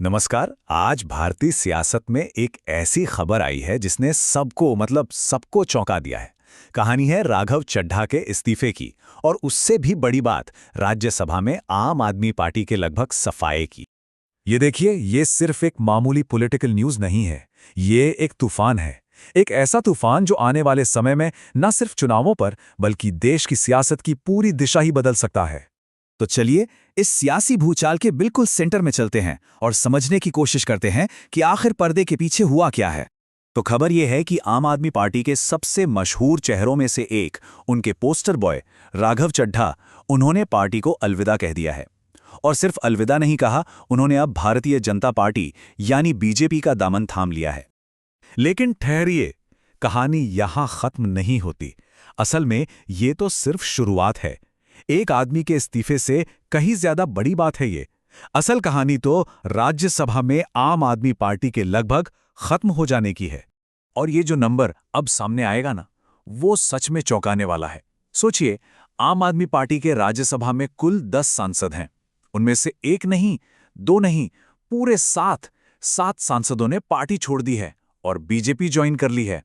नमस्कार। आज भारतीय सियासत में एक ऐसी खबर आई है जिसने सबको चौंका दिया है। कहानी है राघव चड्ढा के इस्तीफे की, और उससे भी बड़ी बात, राज्यसभा में आम आदमी पार्टी के लगभग सफाये की। ये देखिए, ये सिर्फ एक मामूली पॉलिटिकल न्यूज़ नहीं है, ये एक तूफान है। एक ऐसा तूफान जो आने वाले समय में न सिर्फ चुनावों पर बल्कि देश की सियासत की पूरी दिशा ही बदल सकता है। तो चलिए इस सियासी भूचाल के बिल्कुल सेंटर में चलते हैं और समझने की कोशिश करते हैं कि आखिर पर्दे के पीछे हुआ क्या है। तो खबर यह है कि आम आदमी पार्टी के सबसे मशहूर चेहरों में से एक, उनके पोस्टर बॉय राघव चड्ढा, उन्होंने पार्टी को अलविदा कह दिया है। और सिर्फ अलविदा नहीं कहा, उन्होंने अब भारतीय जनता पार्टी यानी बीजेपी का दामन थाम लिया है। लेकिन ठहरिए, कहानी यहां खत्म नहीं होती। असल में ये तो सिर्फ शुरुआत है। एक आदमी के इस्तीफे से कहीं ज्यादा बड़ी बात है ये। असल कहानी तो राज्यसभा में आम आदमी पार्टी के लगभग खत्म हो जाने की है। और ये जो नंबर अब सामने आएगा ना, वो सच में चौंकाने वाला है। सोचिए, आम आदमी पार्टी के राज्यसभा में कुल 10 सांसद हैं। उनमें से एक नहीं, दो नहीं, पूरे सात सांसदों ने पार्टी छोड़ दी है और बीजेपी ज्वाइन कर ली है।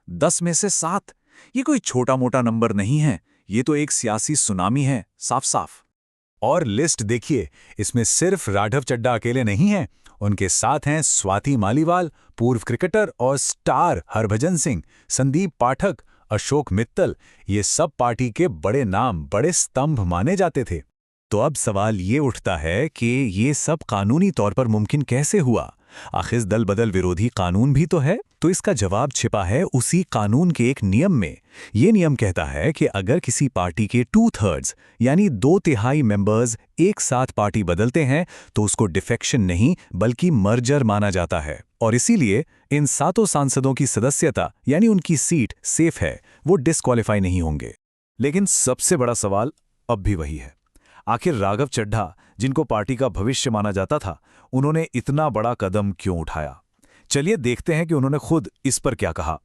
10 में से 7, ये कोई छोटा मोटा नंबर नहीं है, ये तो एक सियासी सुनामी है, साफ साफ। और लिस्ट देखिए, इसमें सिर्फ राघव चड्ढा अकेले नहीं हैं, उनके साथ हैं स्वाति मालीवाल, पूर्व क्रिकेटर और स्टार हरभजन सिंह, संदीप पाठक, अशोक मित्तल। ये सब पार्टी के बड़े नाम, बड़े स्तंभ माने जाते थे। तो अब सवाल ये उठता है कि ये सब कानूनी तौर पर मुमकिन कैसे हुआ? आखिर दल बदल विरोधी कानून भी तो है। तो इसका जवाब छिपा है उसी कानून के एक नियम में। ये नियम कहता है कि अगर किसी पार्टी के 2/3 यानी 2/3 मेंबर्स एक साथ पार्टी बदलते हैं तो उसको डिफेक्शन नहीं बल्कि मर्जर माना जाता है। और इसीलिए इन 7 सांसदों की सदस्यता यानी उनकी सीट सेफ है, वो डिस्क्वालीफाई नहीं होंगे। लेकिन सबसे बड़ा सवाल अब भी वही है, आखिर राघव चड्ढा, जिनको पार्टी का भविष्य माना जाता था, उन्होंने इतना बड़ा कदम क्यों उठाया? चलिए देखते हैं कि उन्होंने खुद इस पर क्या कहा।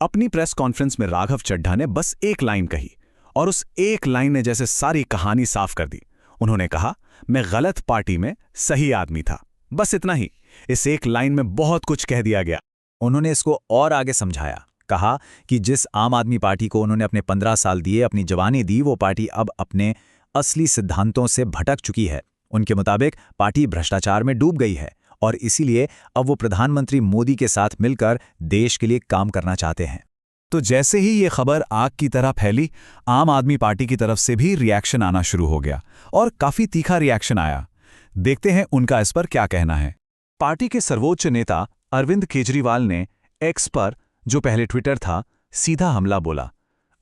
अपनी प्रेस कॉन्फ्रेंस में राघव चड्ढा ने बस एक लाइन कही, और उस एक लाइन ने जैसे सारी कहानी साफ कर दी। उन्होंने कहा, मैं गलत पार्टी में सही आदमी था। बस इतना ही। इस एक लाइन में बहुत कुछ कह दिया गया। उन्होंने इसको और आगे समझाया, कहा कि जिस आम आदमी पार्टी को उन्होंने अपने 15 साल दिए, अपनी जवानी दी, वो पार्टी अब अपने असली सिद्धांतों से भटक चुकी है। उनके मुताबिक पार्टी भ्रष्टाचार में डूब गई है और इसीलिए अब वो प्रधानमंत्री मोदी के साथ मिलकर देश के लिए काम करना चाहते हैं। तो जैसे ही ये खबर आग की तरह फैली, आम आदमी पार्टी की तरफ से भी रिएक्शन आना शुरू हो गया, और काफी तीखा रिएक्शन आया। देखते हैं उनका इस पर क्या कहना है। पार्टी के सर्वोच्च नेता अरविंद केजरीवाल ने एक्स पर, जो पहले ट्विटर था, सीधा हमला बोला।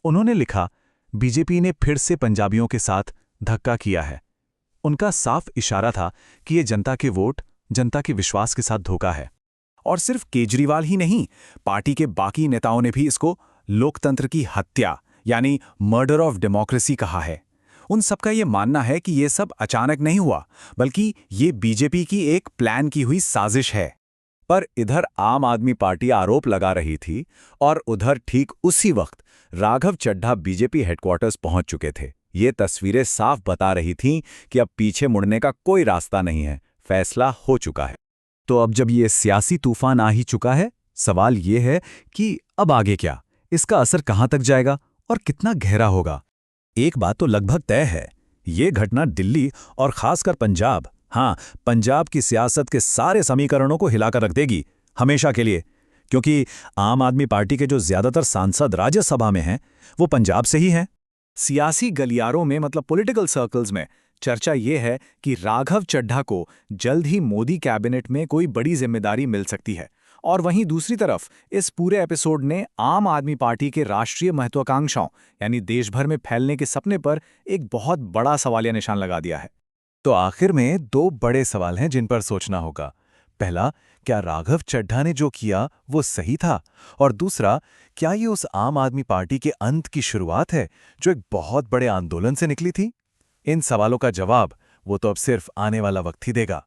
उन्होंने लिखा, बीजेपी ने फिर से पंजाबियों के साथ धक्का किया है। उनका साफ इशारा था कि ये जनता के वोट, जनता के विश्वास के साथ धोखा है। और सिर्फ केजरीवाल ही नहीं, पार्टी के बाकी नेताओं ने भी इसको लोकतंत्र की हत्या यानी मर्डर ऑफ डेमोक्रेसी कहा है। उन सबका ये मानना है कि ये सब अचानक नहीं हुआ, बल्कि ये बीजेपी की एक प्लान की हुई साजिश है। पर इधर आम आदमी पार्टी आरोप लगा रही थी और उधर ठीक उसी वक्त राघव चड्ढा बीजेपी हेडक्वार्टर्स पहुंच चुके थे। ये तस्वीरें साफ बता रही थीं कि अब पीछे मुड़ने का कोई रास्ता नहीं है, फैसला हो चुका है। तो अब जब ये सियासी तूफान आ ही चुका है, सवाल ये है कि अब आगे क्या? इसका असर कहां तक जाएगा और कितना गहरा होगा? एक बात तो लगभग तय है, ये घटना दिल्ली और खासकर पंजाब, हाँ, पंजाब की सियासत के सारे समीकरणों को हिलाकर रख देगी, हमेशा के लिए। क्योंकि आम आदमी पार्टी के जो ज्यादातर सांसद राज्यसभा में हैं, वो पंजाब से ही हैं। सियासी गलियारों में, मतलब पॉलिटिकल सर्कल्स में, चर्चा ये है कि राघव चड्ढा को जल्द ही मोदी कैबिनेट में कोई बड़ी जिम्मेदारी मिल सकती है। और वहीं दूसरी तरफ इस पूरे एपिसोड ने आम आदमी पार्टी के राष्ट्रीय महत्वाकांक्षाओं यानी देश भर में फैलने के सपने पर एक बहुत बड़ा सवालिया निशान लगा दिया है। तो आखिर में 2 बड़े सवाल हैं जिन पर सोचना होगा। पहला, क्या राघव चड्ढा ने जो किया वो सही था? और दूसरा, क्या ये उस आम आदमी पार्टी के अंत की शुरुआत है जो एक बहुत बड़े आंदोलन से निकली थी? इन सवालों का जवाब वो तो अब सिर्फ आने वाला वक्त ही देगा।